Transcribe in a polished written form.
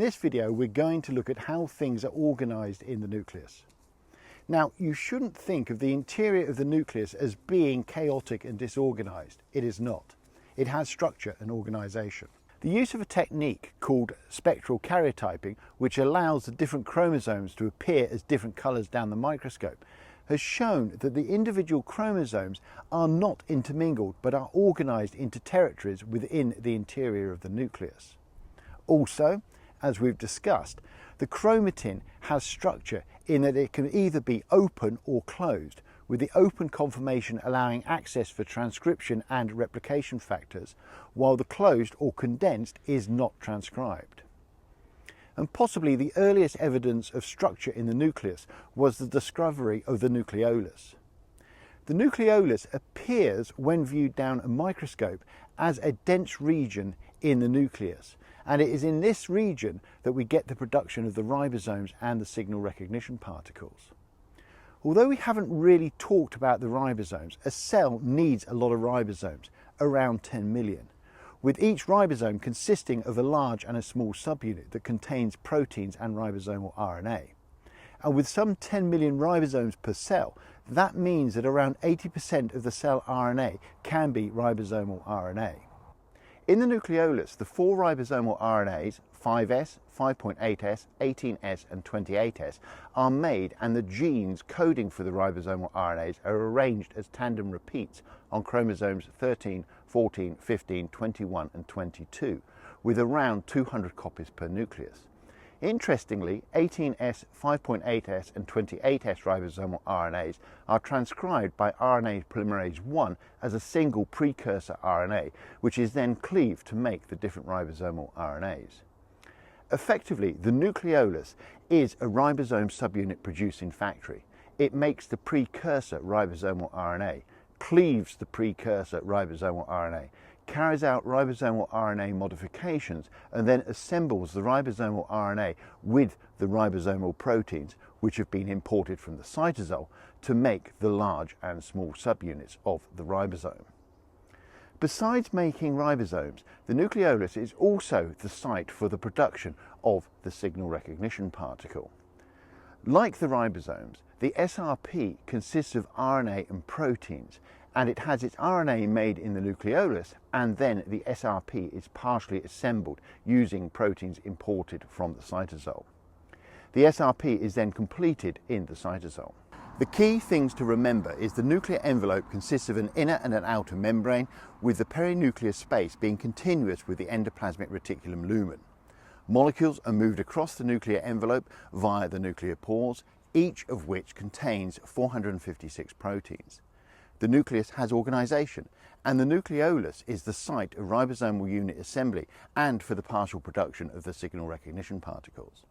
In this video we're going to look at how things are organised in the nucleus. Now, you shouldn't think of the interior of the nucleus as being chaotic and disorganised. It is not. It has structure and organisation. The use of a technique called spectral karyotyping, which allows the different chromosomes to appear as different colours down the microscope, has shown that the individual chromosomes are not intermingled but are organised into territories within the interior of the nucleus. Also, as we've discussed, the chromatin has structure in that it can either be open or closed, with the open conformation allowing access for transcription and replication factors, while the closed or condensed is not transcribed. And possibly the earliest evidence of structure in the nucleus was the discovery of the nucleolus. The nucleolus appears, when viewed down a microscope, as a dense region in the nucleus, and it is in this region that we get the production of the ribosomes and the signal recognition particles. Although we haven't really talked about the ribosomes, a cell needs a lot of ribosomes, around 10 million, with each ribosome consisting of a large and a small subunit that contains proteins and ribosomal RNA. And with some 10 million ribosomes per cell, that means that around 80% of the cell RNA can be ribosomal RNA. In the nucleolus, the 4 ribosomal RNAs, 5S, 5.8S, 18S and 28S, are made, and the genes coding for the ribosomal RNAs are arranged as tandem repeats on chromosomes 13, 14, 15, 21 and 22, with around 200 copies per nucleus. Interestingly, 18S, 5.8S and 28S ribosomal RNAs are transcribed by RNA polymerase 1 as a single precursor RNA, which is then cleaved to make the different ribosomal RNAs. Effectively, the nucleolus is a ribosome subunit producing factory. It makes the precursor ribosomal RNA, cleaves the precursor ribosomal RNA, carries out ribosomal RNA modifications, and then assembles the ribosomal RNA with the ribosomal proteins which have been imported from the cytosol to make the large and small subunits of the ribosome. Besides making ribosomes, the nucleolus is also the site for the production of the signal recognition particle. Like the ribosomes, the SRP consists of RNA and proteins, and it has its RNA made in the nucleolus, and then the SRP is partially assembled using proteins imported from the cytosol. The SRP is then completed in the cytosol. The key things to remember is the nuclear envelope consists of an inner and an outer membrane, with the perinuclear space being continuous with the endoplasmic reticulum lumen. Molecules are moved across the nuclear envelope via the nuclear pores, each of which contains 456 proteins. The nucleus has organisation, and the nucleolus is the site of ribosomal unit assembly and for the partial production of the signal recognition particles.